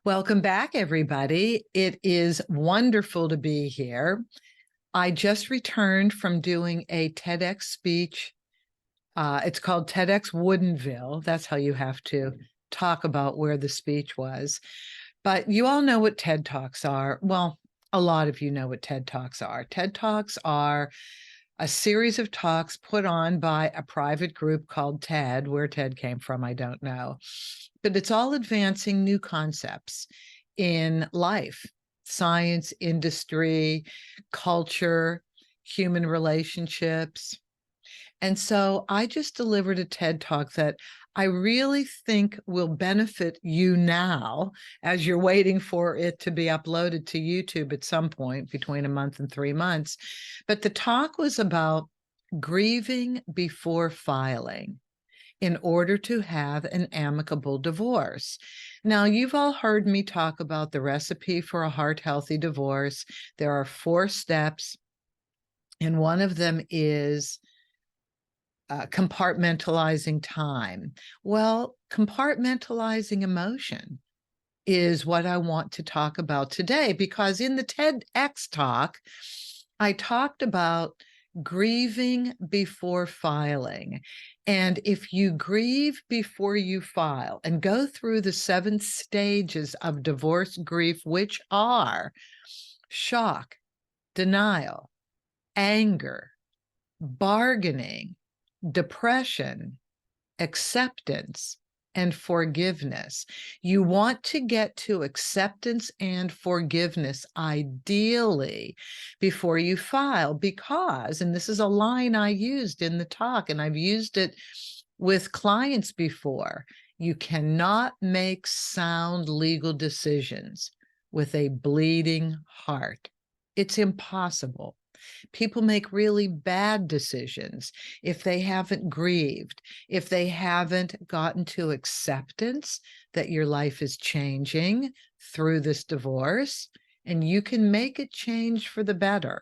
Welcome back, everybody. It is wonderful to be here. I just returned from doing a TEDx speech. It's called TEDx Woodinville. That's how you have to talk about where the speech was. But you all know what TED Talks are. Well, a lot of you know what TED Talks are. TED Talks are a series of talks put on by a private group called TED. Where TED came from, I don't know. But it's all advancing new concepts in life, science, industry, culture, human relationships. And so I just delivered a TED Talk that I really think will benefit you now as you're waiting for it to be uploaded to YouTube at some point between a month and 3 months. But the talk was about grieving before filing in order to have an amicable divorce. Now, you've all heard me talk about the recipe for a heart-healthy divorce. There are 4 steps, and one of them is compartmentalizing time. Well, compartmentalizing emotion is what I want to talk about today, because in the TEDx talk, I talked about grieving before filing. And if you grieve before you file and go through the 7 stages of divorce grief, which are shock, denial, anger, bargaining, depression, acceptance, and forgiveness. You want to get to acceptance and forgiveness, ideally, before you file, because, and this is a line I used in the talk, and I've used it with clients before, you cannot make sound legal decisions with a bleeding heart. It's impossible. People make really bad decisions if they haven't grieved, if they haven't gotten to acceptance that your life is changing through this divorce, and you can make it change for the better.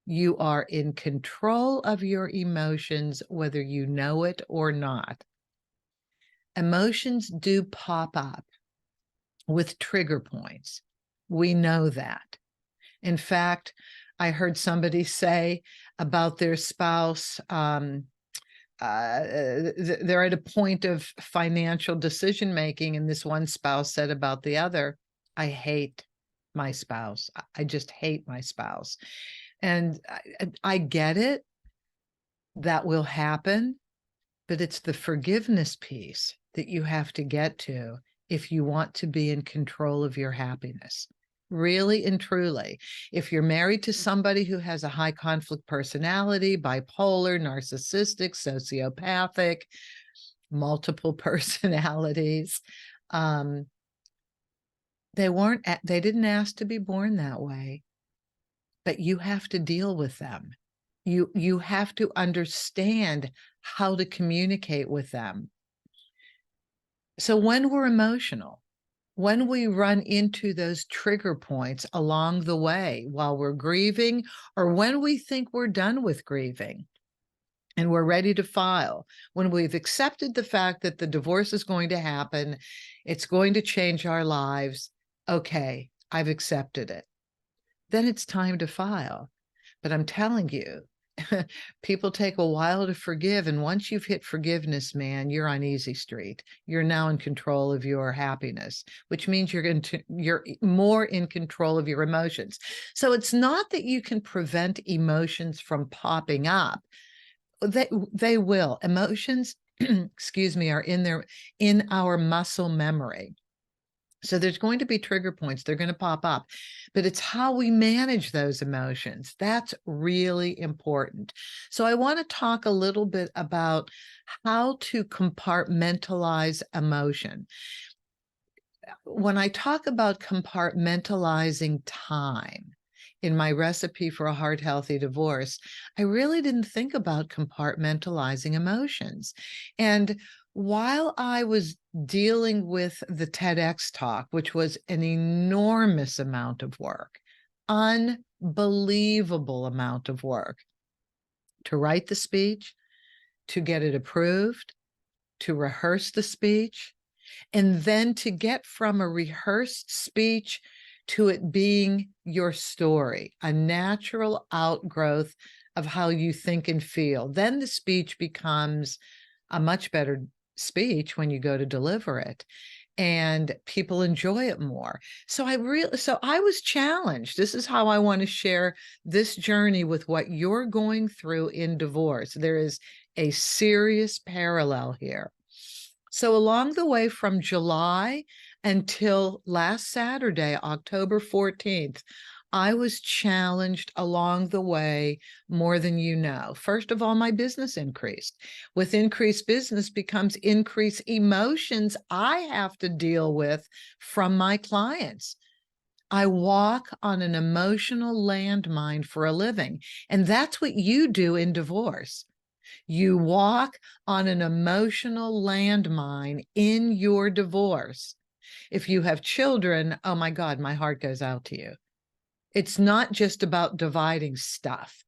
You are in control of your emotions, whether you know it or not. Emotions do pop up with trigger points. We know that. In fact, I heard somebody say about their spouse, they're at a point of financial decision-making, and this one spouse said about the other, I hate my spouse. I just hate my spouse. And I get it. That will happen, but it's the forgiveness piece that you have to get to if you want to be in control of your happiness. Really and truly, if you're married to somebody who has a high conflict personality, bipolar, narcissistic, sociopathic, multiple personalities, they didn't ask to be born that way, but you have to deal with them. You have to understand how to communicate with them. So when we're emotional, when we run into those trigger points along the way while we're grieving, or when we think we're done with grieving and we're ready to file, when we've accepted the fact that the divorce is going to happen, it's going to change our lives, okay, I've accepted it, then it's time to file. But I'm telling you, people take a while to forgive. And once you've hit forgiveness, man, you're on easy street. You're now in control of your happiness, which means you're more in control of your emotions. So it's not that you can prevent emotions from popping up. They will. Emotions, excuse me, are in our muscle memory. So there's going to be trigger points. They're going to pop up, but it's how we manage those emotions. That's really important. So I want to talk a little bit about how to compartmentalize emotion. When I talk about compartmentalizing time in my recipe for a heart-healthy divorce, I really didn't think about compartmentalizing emotions. And while I was dealing with the TEDx talk, which was an enormous amount of work, unbelievable amount of work, to write the speech, to get it approved, to rehearse the speech, And then to get from a rehearsed speech to it being your story, a natural outgrowth of how you think and feel, then the speech becomes a much better speech when you go to deliver it, and people enjoy it more. So I was challenged. This is how I want to share this journey with what you're going through in divorce. There is a serious parallel here. So along the way from July until last Saturday, October 14th, I was challenged along the way more than you know. First of all, my business increased. With increased business becomes increased emotions I have to deal with from my clients. I walk on an emotional landmine for a living, and that's what you do in divorce. You walk on an emotional landmine in your divorce. If you have children, oh my God, my heart goes out to you. It's not just about dividing stuff.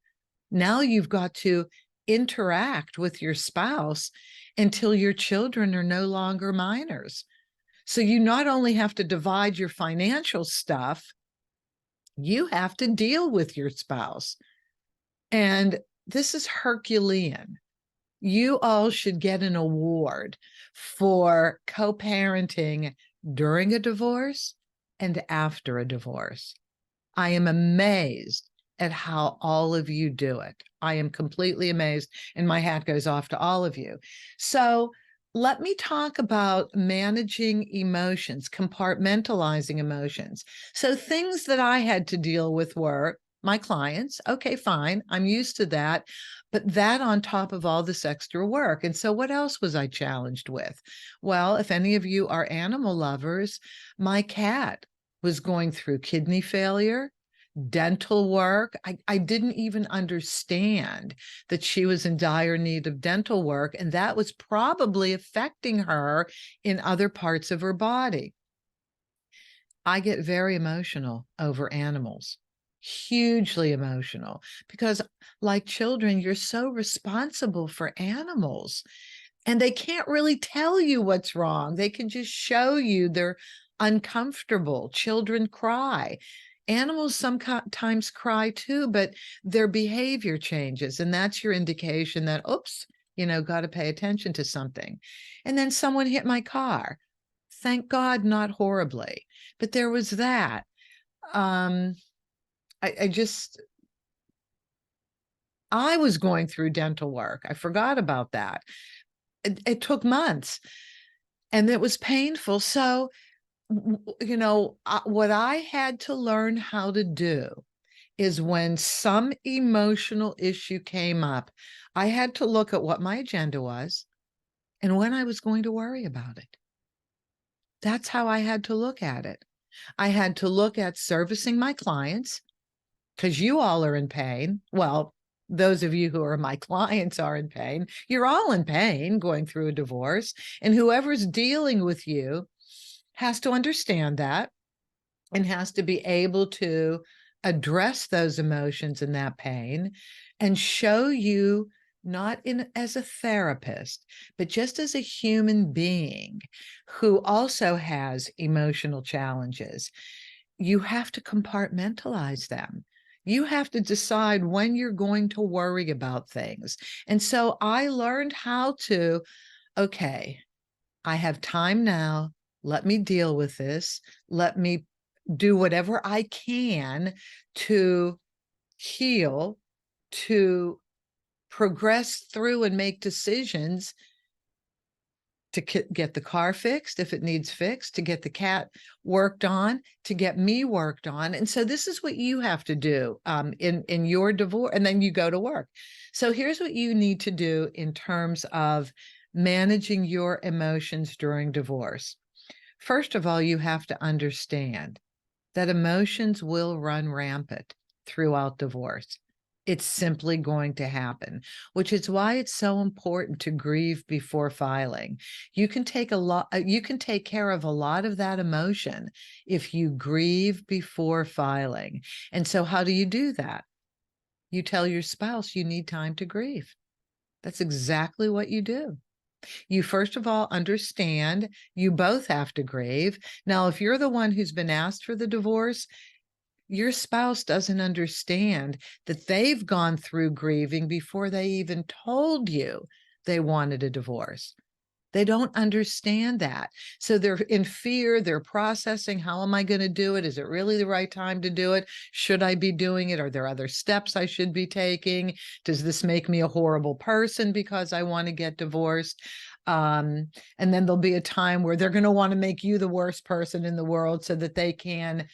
Now you've got to interact with your spouse until your children are no longer minors. So you not only have to divide your financial stuff, you have to deal with your spouse. And this is Herculean. You all should get an award for co-parenting during a divorce and after a divorce. I am amazed at how all of you do it. I am completely amazed, and my hat goes off to all of you. So let me talk about managing emotions, compartmentalizing emotions. So things that I had to deal with were my clients. Okay, fine. I'm used to that. But that on top of all this extra work. And so what else was I challenged with? Well, if any of you are animal lovers, my cat was going through kidney failure, dental work. I didn't even understand that she was in dire need of dental work, and that was probably affecting her in other parts of her body. I get very emotional over animals, hugely emotional, because like children, you're so responsible for animals, and they can't really tell you what's wrong. They can just show you they're uncomfortable. Children cry. Animals sometimes cry too, but their behavior changes, and that's your indication that, oops, got to pay attention to something. And then someone hit my car. Thank God, not horribly, but there was that. I was going through dental work. I forgot about that. It took months, and it was painful. So, what I had to learn how to do is when some emotional issue came up, I had to look at what my agenda was and when I was going to worry about it. That's how I had to look at it. I had to look at servicing my clients, because you all are in pain. Well, those of you who are my clients are in pain. You're all in pain going through a divorce, and whoever's dealing with you has to understand that and has to be able to address those emotions and that pain and show you, not as a therapist, but just as a human being who also has emotional challenges. You have to compartmentalize them. You have to decide when you're going to worry about things. And so I learned how to, okay, I have time now. Let me deal with this. Let me do whatever I can to heal, to progress through and make decisions, to get the car fixed if it needs fixed, to get the cat worked on, to get me worked on. And so this is what you have to do in your divorce, and then you go to work. So here's what you need to do in terms of managing your emotions during divorce. First of all, you have to understand that emotions will run rampant throughout divorce. It's simply going to happen, which is why it's so important to grieve before filing. You can take care of a lot of that emotion if you grieve before filing. And so how do you do that? You tell your spouse you need time to grieve. That's exactly what you do. You first of all understand you both have to grieve. Now, if you're the one who's been asked for the divorce, your spouse doesn't understand that they've gone through grieving before they even told you they wanted a divorce. They don't understand that. So they're in fear. They're processing, how am I going to do it? Is it really the right time to do it? Should I be doing it? Are there other steps I should be taking? Does this make me a horrible person because I want to get divorced? And then there'll be a time where they're going to want to make you the worst person in the world so that they can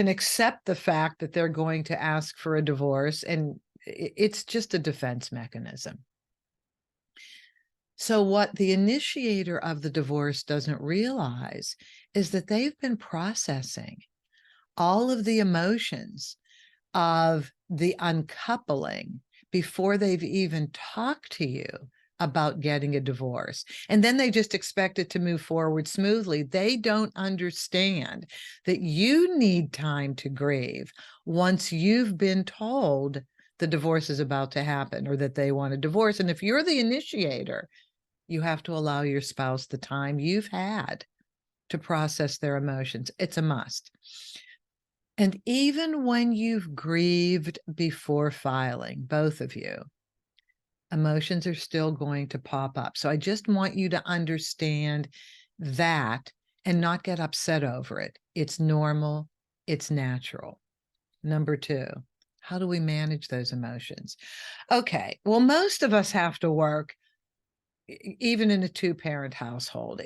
accept the fact that they're going to ask for a divorce. And it's just a defense mechanism. So what the initiator of the divorce doesn't realize is that they've been processing all of the emotions of the uncoupling before they've even talked to you about getting a divorce. And then they just expect it to move forward smoothly. They don't understand that you need time to grieve once you've been told the divorce is about to happen or that they want a divorce. And if you're the initiator, you have to allow your spouse the time you've had to process their emotions. It's a must. And even when you've grieved before filing, both of you, emotions are still going to pop up. So I just want you to understand that and not get upset over it. It's normal. It's natural. Number two, how do we manage those emotions? Okay, well, most of us have to work even in a two-parent household.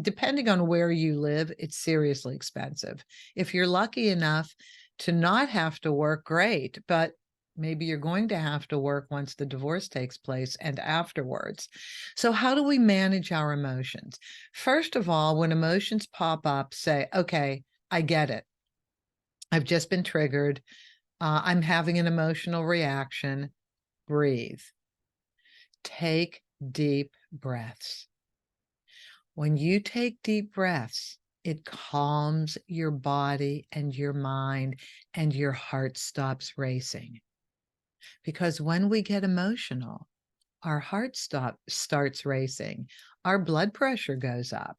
Depending on where you live, it's seriously expensive. If you're lucky enough to not have to work, great, but maybe you're going to have to work once the divorce takes place and afterwards. So how do we manage our emotions? First of all, when emotions pop up, say, okay, I get it. I've just been triggered. I'm having an emotional reaction. Breathe. Take deep breaths. When you take deep breaths, it calms your body and your mind, and your heart stops racing. Because when we get emotional, our heart starts racing, our blood pressure goes up.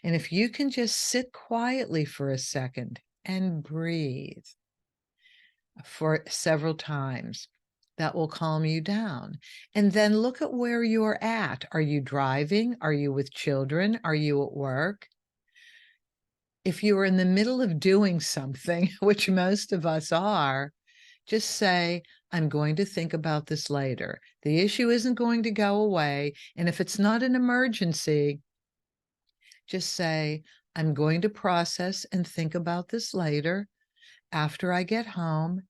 And if you can just sit quietly for a second and breathe for several times, that will calm you down. And then look at where you're at. Are you driving? Are you with children? Are you at work? If you are in the middle of doing something, which most of us are, just say, I'm going to think about this later. The issue isn't going to go away. And if it's not an emergency, just say, I'm going to process and think about this later after I get home,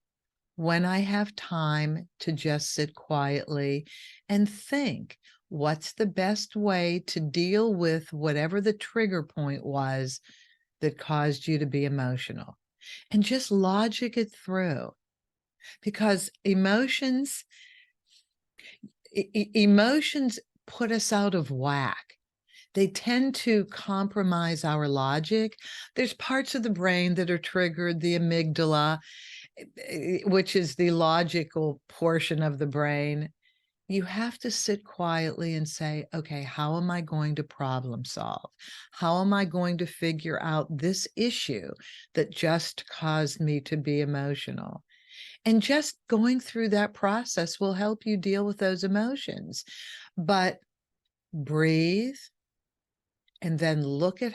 when I have time to just sit quietly and think, what's the best way to deal with whatever the trigger point was that caused you to be emotional? And just logic it through, because emotions put us out of whack. They tend to compromise our logic. There's parts of the brain that are triggered, the amygdala, which is the logical portion of the brain. You have to sit quietly and say, okay, how am I going to problem solve? How am I going to figure out this issue that just caused me to be emotional? And just going through that process will help you deal with those emotions. But breathe, and then look at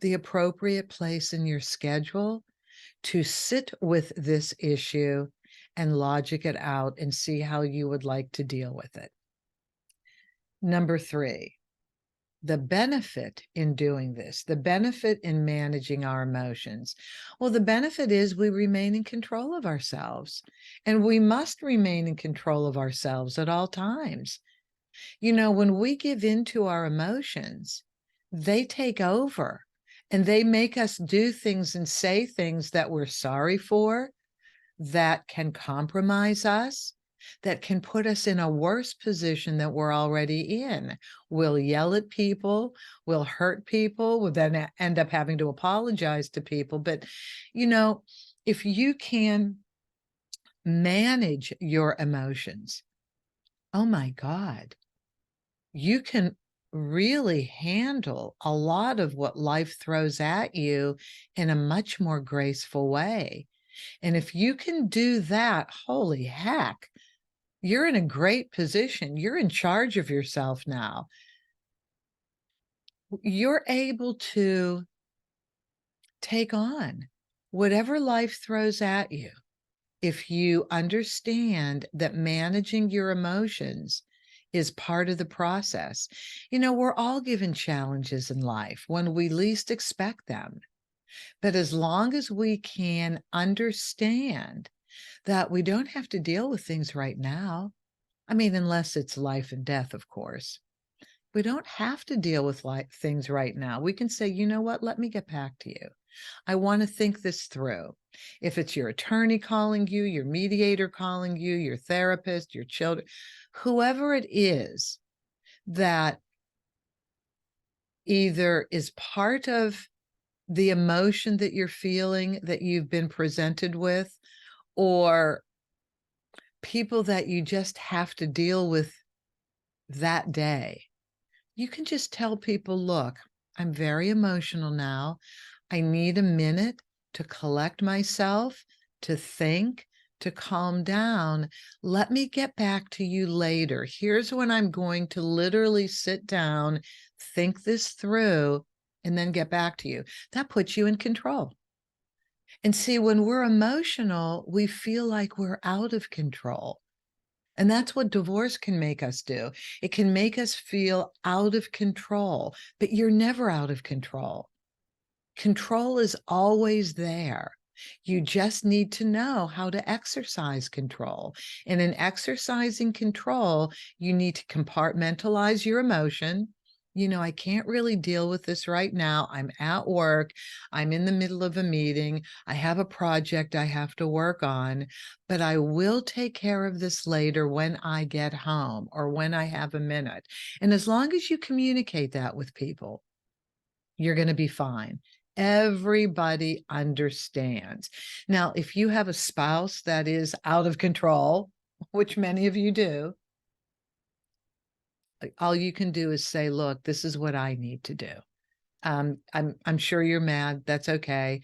the appropriate place in your schedule to sit with this issue and logic it out and see how you would like to deal with it. Number three, the benefit in doing this, the benefit in managing our emotions. Well, the benefit is we remain in control of ourselves, and we must remain in control of ourselves at all times. You know, when we give in to our emotions, they take over and they make us do things and say things that we're sorry for, that can compromise us, that can put us in a worse position that we're already in. We'll yell at people, we'll hurt people, we'll then end up having to apologize to people. But, you know, if you can manage your emotions, oh my God, you can really handle a lot of what life throws at you in a much more graceful way. And if you can do that, holy heck, you're in a great position. You're in charge of yourself now. You're able to take on whatever life throws at you. If you understand that managing your emotions is part of the process. You know, we're all given challenges in life when we least expect them. But as long as we can understand that we don't have to deal with things right now, I mean, unless it's life and death, of course. We don't have to deal with things right now. We can say, you know what, let me get back to you. I want to think this through. If it's your attorney calling you, your mediator calling you, your therapist, your children, whoever it is that either is part of the emotion that you're feeling that you've been presented with, or people that you just have to deal with that day, you can just tell people, look, I'm very emotional now. I need a minute to collect myself, to think, to calm down. Let me get back to you later. Here's when I'm going to literally sit down, think this through, and then get back to you. That puts you in control. And see, when we're emotional, we feel like we're out of control. And that's what divorce can make us do. It can make us feel out of control, but you're never out of control. Control is always there. You just need to know how to exercise control. And in exercising control, you need to compartmentalize your emotion. You know, I can't really deal with this right now. I'm at work. I'm in the middle of a meeting. I have a project I have to work on, but I will take care of this later when I get home or when I have a minute. And as long as you communicate that with people, you're going to be fine. Everybody understands. Now, if you have a spouse that is out of control, which many of you do, all you can do is say, look, this is what I need to do. I'm sure you're mad. That's okay.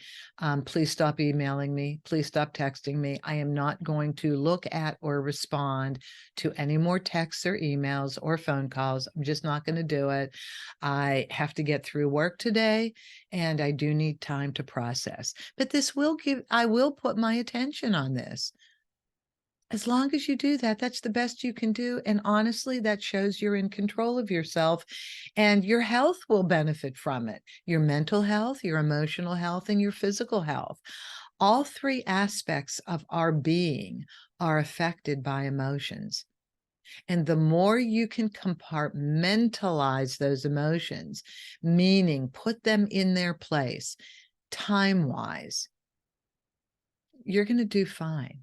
Please stop emailing me. Please stop texting me. I am not going to look at or respond to any more texts or emails or phone calls. I'm just not going to do it. I have to get through work today, and I do need time to process. But I will put my attention on this. As long as you do that, that's the best you can do. And honestly, that shows you're in control of yourself, and your health will benefit from it. Your mental health, your emotional health, and your physical health. All three aspects of our being are affected by emotions. And the more you can compartmentalize those emotions, meaning put them in their place, time-wise, you're going to do fine.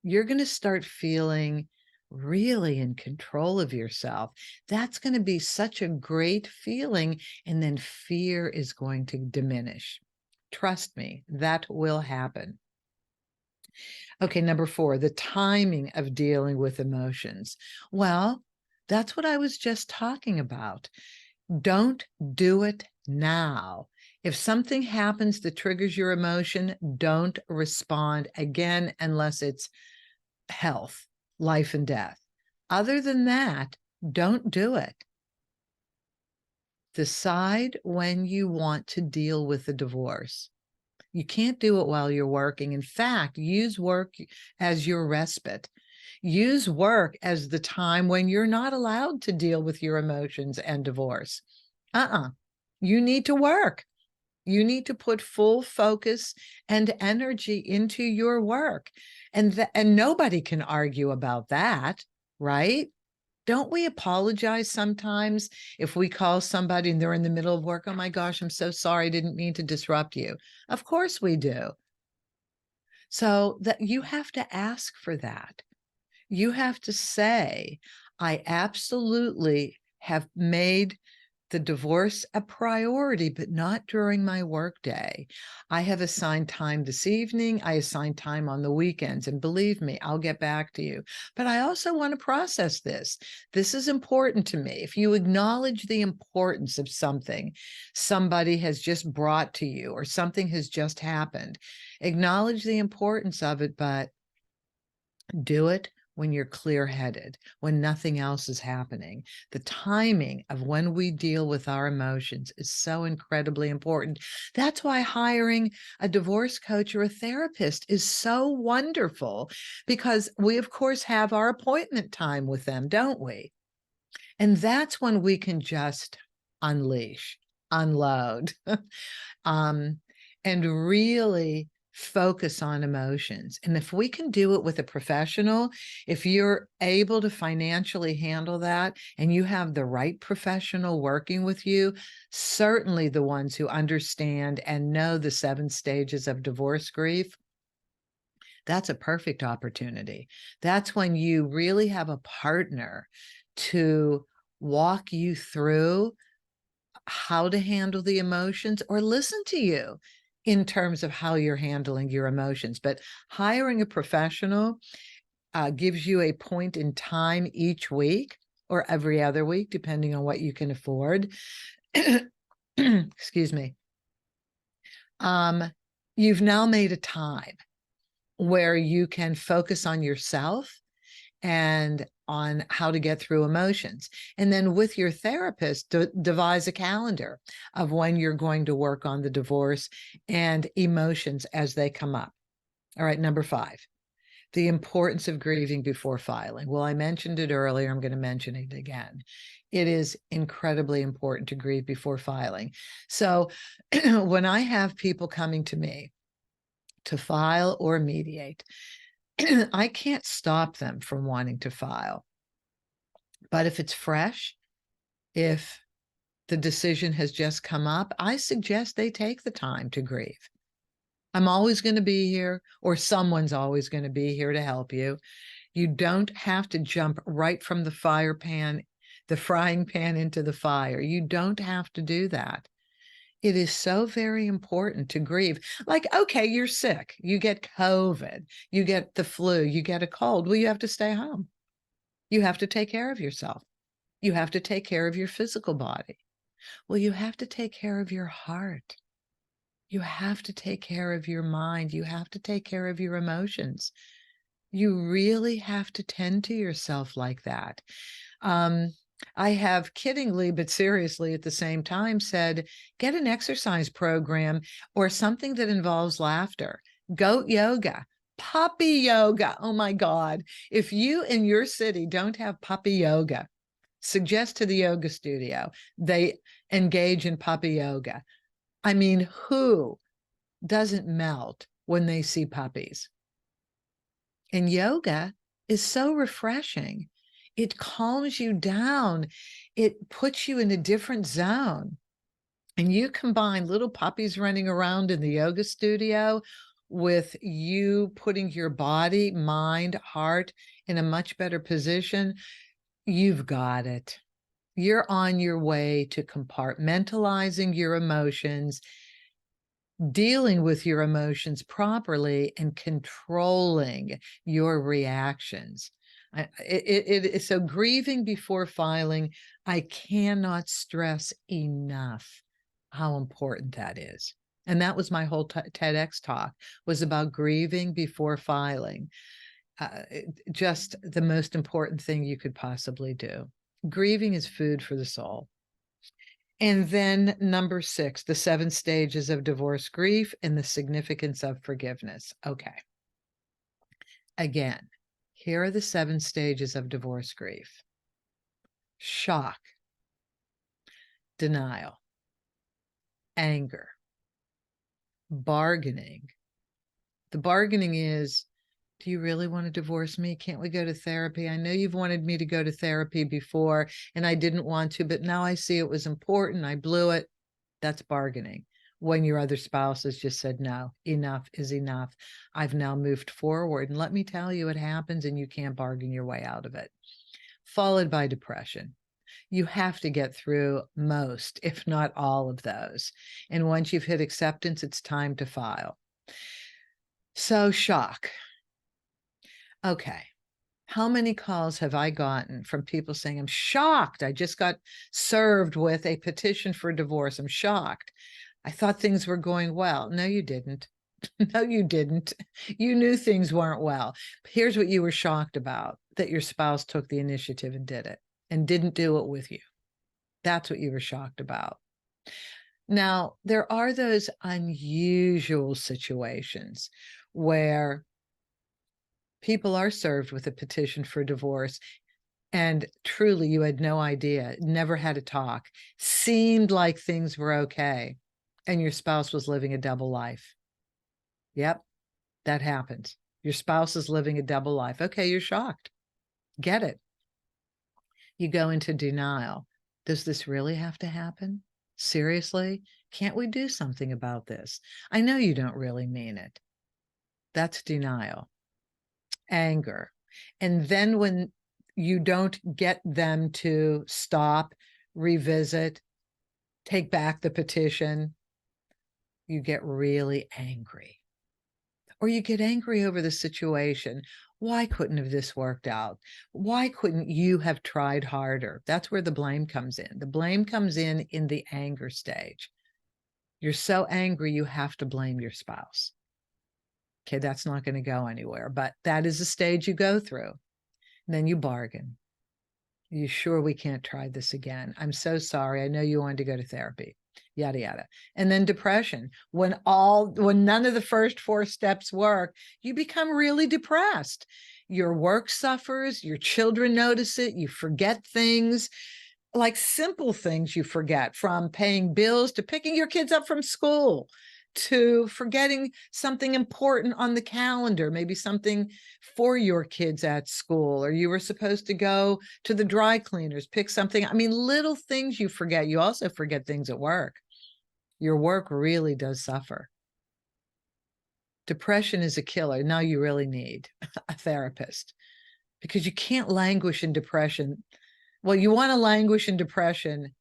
You're going to start feeling really in control of yourself. That's going to be such a great feeling. And then fear is going to diminish. Trust me, that will happen. Okay, number 4, the timing of dealing with emotions. Well, that's what I was just talking about. Don't do it now. If something happens that triggers your emotion, don't respond again unless it's health, life and death. Other than that, don't do it. Decide when you want to deal with the divorce. You can't do it while you're working. In fact, use work as your respite. Use work as the time when you're not allowed to deal with your emotions and divorce. You need to work. You need to put full focus and energy into your work. And nobody can argue about that, right? Don't we apologize sometimes if we call somebody and they're in the middle of work? Oh my gosh, I'm so sorry. I didn't mean to disrupt you. Of course we do. So that you have to ask for that. You have to say, I absolutely have made the divorce a priority, but not during my workday. I have assigned time this evening. I assign time on the weekends. And believe me, I'll get back to you. But I also want to process this. This is important to me. If you acknowledge the importance of something somebody has just brought to you or something has just happened, acknowledge the importance of it, but do it when you're clear-headed, when nothing else is happening. The timing of when we deal with our emotions is so incredibly important. That's why hiring a divorce coach or a therapist is so wonderful, because we, of course, have our appointment time with them, don't we? And that's when we can just unleash, unload, and really focus on emotions. And if we can do it with a professional, if you're able to financially handle that and you have the right professional working with you, certainly the ones who understand and know the 7 stages of divorce grief, that's a perfect opportunity. That's when you really have a partner to walk you through how to handle the emotions or listen to you in terms of how you're handling your emotions. But hiring a professional gives you a point in time each week or every other week, depending on what you can afford. Excuse me. You've now made a time where you can focus on yourself and on how to get through emotions. And then with your therapist, devise a calendar of when you're going to work on the divorce and emotions as they come up. All right, number 5, the importance of grieving before filing. Well, I mentioned it earlier. I'm going to mention it again. It is incredibly important to grieve before filing. So when I have people coming to me to file or mediate, I can't stop them from wanting to file. But if it's fresh, if the decision has just come up, I suggest they take the time to grieve. I'm always going to be here, or someone's always going to be here to help you. You don't have to jump right from the frying pan into the fire. You don't have to do that. It is so very important to grieve. Like, okay, you're sick. You get COVID. You get the flu. You get a cold. Well, you have to stay home. You have to take care of yourself. You have to take care of your physical body. Well, you have to take care of your heart. You have to take care of your mind. You have to take care of your emotions. You really have to tend to yourself like that. I have kiddingly, but seriously at the same time said, get an exercise program or something that involves laughter. Goat yoga, puppy yoga. Oh my God. If you in your city don't have puppy yoga, suggest to the yoga studio they engage in puppy yoga. I mean, who doesn't melt when they see puppies? And yoga is so refreshing. It calms you down. It puts you in a different zone. And you combine little puppies running around in the yoga studio with you putting your body, mind, heart in a much better position. You've got it. You're on your way to compartmentalizing your emotions, dealing with your emotions properly, and controlling your reactions. So grieving before filing, I cannot stress enough how important that is. And that was my whole TEDx talk, was about grieving before filing. Just the most important thing you could possibly do. Grieving is food for the soul. And then number 6, the 7 stages of divorce grief and the significance of forgiveness. Okay. Again, here are the 7 stages of divorce grief. Shock, denial, anger, bargaining. The bargaining is, do you really want to divorce me? Can't we go to therapy? I know you've wanted me to go to therapy before, and I didn't want to, but now I see it was important. I blew it. That's bargaining. When your other spouse has just said, no, enough is enough. I've now moved forward. And let me tell you, it happens and you can't bargain your way out of it. Followed by depression. You have to get through most, if not all of those. And once you've hit acceptance, it's time to file. So shock. Okay. How many calls have I gotten from people saying, I'm shocked. I just got served with a petition for divorce. I'm shocked. I thought things were going well. No, you didn't. No, you didn't. You knew things weren't well. Here's what you were shocked about, that your spouse took the initiative and did it and didn't do it with you. That's what you were shocked about. Now, there are those unusual situations where people are served with a petition for divorce and truly you had no idea, never had a talk, seemed like things were okay, and your spouse was living a double life. Yep, that happens. Your spouse is living a double life. Okay, you're shocked. Get it. You go into denial. Does this really have to happen? Seriously? Can't we do something about this? I know you don't really mean it. That's denial. Anger. And then when you don't get them to stop, revisit, take back the petition, you get really angry. Or you get angry over the situation. Why couldn't have this worked out? Why couldn't you have tried harder? That's where the blame comes in. The blame comes in the anger stage. You're so angry, you have to blame your spouse. Okay, that's not going to go anywhere, but that is the stage you go through. And then you bargain. You sure we can't try this again? I'm so sorry. I know you wanted to go to therapy, yada, yada. And then depression. When none of the first 4 steps work, you become really depressed. Your work suffers, your children notice it, you forget things, like simple things you forget, from paying bills to picking your kids up from school, to forgetting something important on the calendar, maybe something for your kids at school, or you were supposed to go to the dry cleaners, pick something. I mean, little things you forget. You also forget things at work. Your work really does suffer. Depression is a killer. Now you really need a therapist, because you can't languish in depression. Well, you want to languish in depression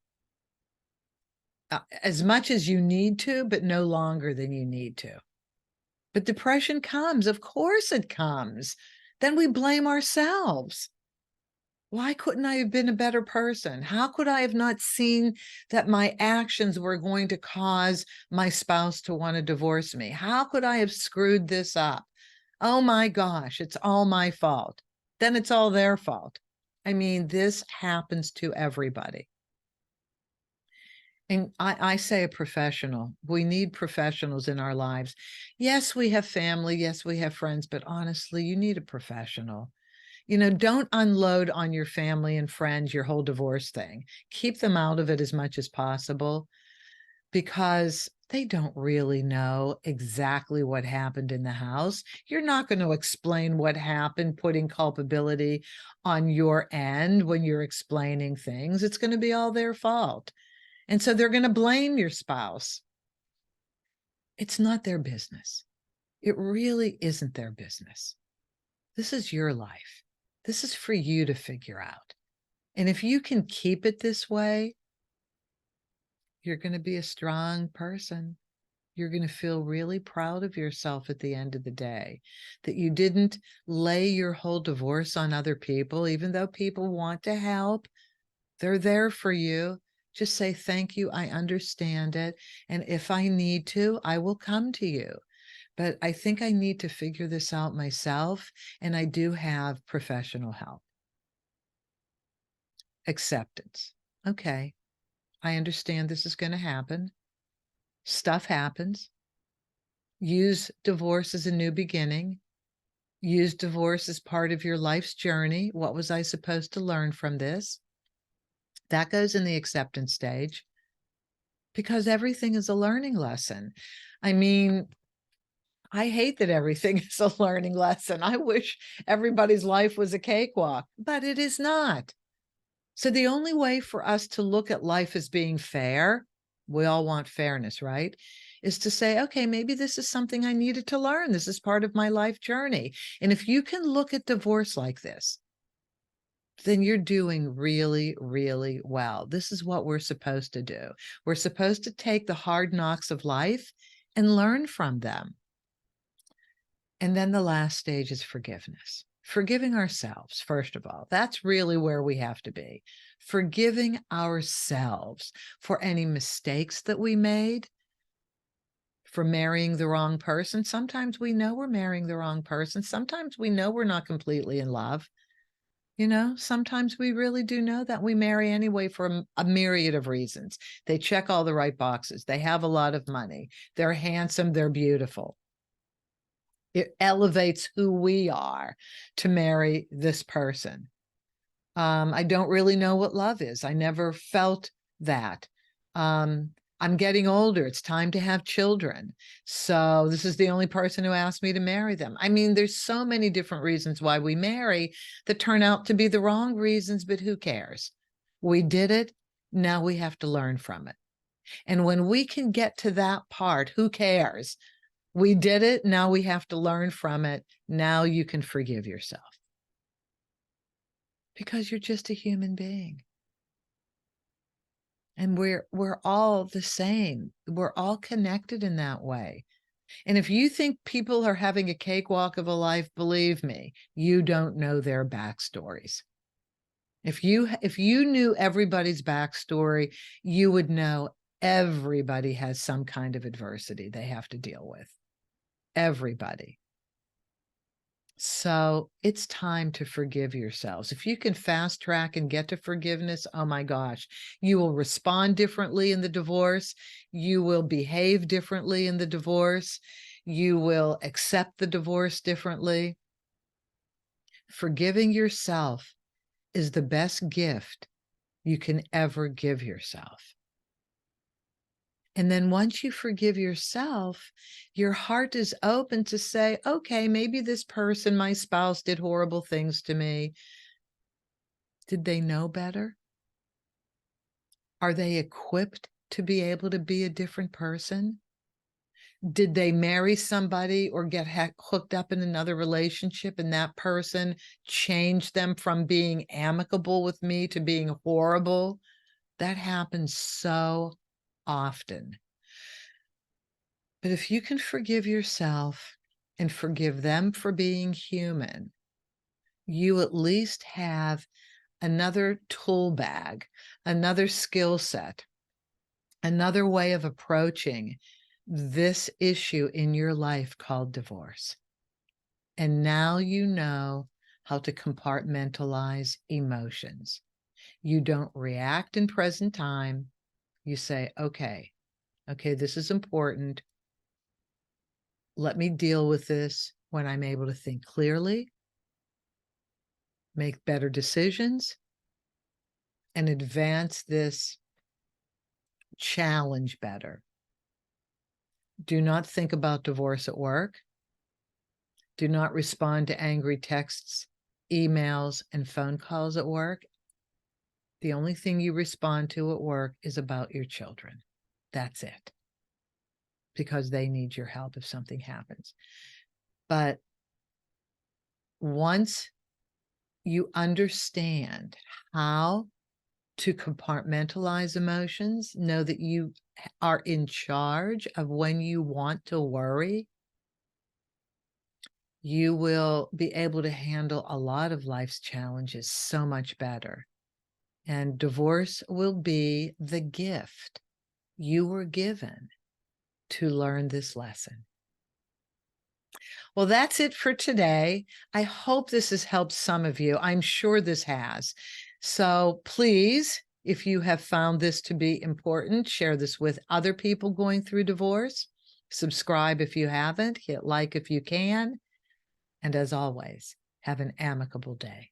as much as you need to, but no longer than you need to. But depression comes. Of course it comes. Then we blame ourselves. Why couldn't I have been a better person? How could I have not seen that my actions were going to cause my spouse to want to divorce me? How could I have screwed this up? Oh my gosh, it's all my fault. Then it's all their fault. I mean, this happens to everybody. And I say a professional. We need professionals in our lives. Yes, we have family. Yes, we have friends. But honestly, you need a professional. You know, don't unload on your family and friends your whole divorce thing. Keep them out of it as much as possible, because they don't really know exactly what happened in the house. You're not going to explain what happened, putting culpability on your end when you're explaining things. It's going to be all their fault. And so they're going to blame your spouse. It's not their business. It really isn't their business. This is your life. This is for you to figure out. And if you can keep it this way, you're going to be a strong person. You're going to feel really proud of yourself at the end of the day, that you didn't lay your whole divorce on other people, even though people want to help. They're there for you. Just say, thank you. I understand it. And if I need to, I will come to you. But I think I need to figure this out myself. And I do have professional help. Acceptance. Okay. I understand this is going to happen. Stuff happens. Use divorce as a new beginning. Use divorce as part of your life's journey. What was I supposed to learn from this? That goes in the acceptance stage, because everything is a learning lesson. I mean, I hate that everything is a learning lesson. I wish everybody's life was a cakewalk, but it is not. So the only way for us to look at life as being fair, we all want fairness, right? Is to say, okay, maybe this is something I needed to learn. This is part of my life journey. And if you can look at divorce like this, then you're doing really, really well. This is what we're supposed to do. We're supposed to take the hard knocks of life and learn from them. And then the last stage is forgiveness. Forgiving ourselves, first of all. That's really where we have to be. Forgiving ourselves for any mistakes that we made, for marrying the wrong person. Sometimes we know we're marrying the wrong person. Sometimes we know we're not completely in love. You know, sometimes we really do know that we marry anyway for a myriad of reasons. They check all the right boxes. They have a lot of money. They're handsome. They're beautiful. It elevates who we are to marry this person. I don't really know what love is. I never felt that. I'm getting older. It's time to have children. So this is the only person who asked me to marry them. I mean, there's so many different reasons why we marry that turn out to be the wrong reasons, but who cares? We did it. Now we have to learn from it. And when we can get to that part, who cares? We did it. Now we have to learn from it. Now you can forgive yourself. Because you're just a human being. And we're all the same. We're all connected in that way. And if you think people are having a cakewalk of a life, believe me, you don't know their backstories. If you knew everybody's backstory, you would know everybody has some kind of adversity they have to deal with. Everybody. So it's time to forgive yourselves. If you can fast track and get to forgiveness, oh my gosh, you will respond differently in the divorce. You will behave differently in the divorce. You will accept the divorce differently. Forgiving yourself is the best gift you can ever give yourself. And then once you forgive yourself, your heart is open to say, okay, maybe this person, my spouse, did horrible things to me. Did they know better? Are they equipped to be able to be a different person? Did they marry somebody or get hooked up in another relationship and that person changed them from being amicable with me to being horrible? That happens so often. But if you can forgive yourself and forgive them for being human, you at least have another tool bag, another skill set, another way of approaching this issue in your life called divorce. And now you know how to compartmentalize emotions. You don't react in present time. You say, okay, this is important. Let me deal with this when I'm able to think clearly, make better decisions, and advance this challenge better. Do not think about divorce at work. Do not respond to angry texts, emails, and phone calls at work. The only thing you respond to at work is about your children. That's it. Because they need your help if something happens. But once you understand how to compartmentalize emotions, know that you are in charge of when you want to worry, you will be able to handle a lot of life's challenges so much better. And divorce will be the gift you were given to learn this lesson. Well, that's it for today. I hope this has helped some of you. I'm sure this has. So please, if you have found this to be important, share this with other people going through divorce. Subscribe if you haven't. Hit like if you can. And as always, have an amicable day.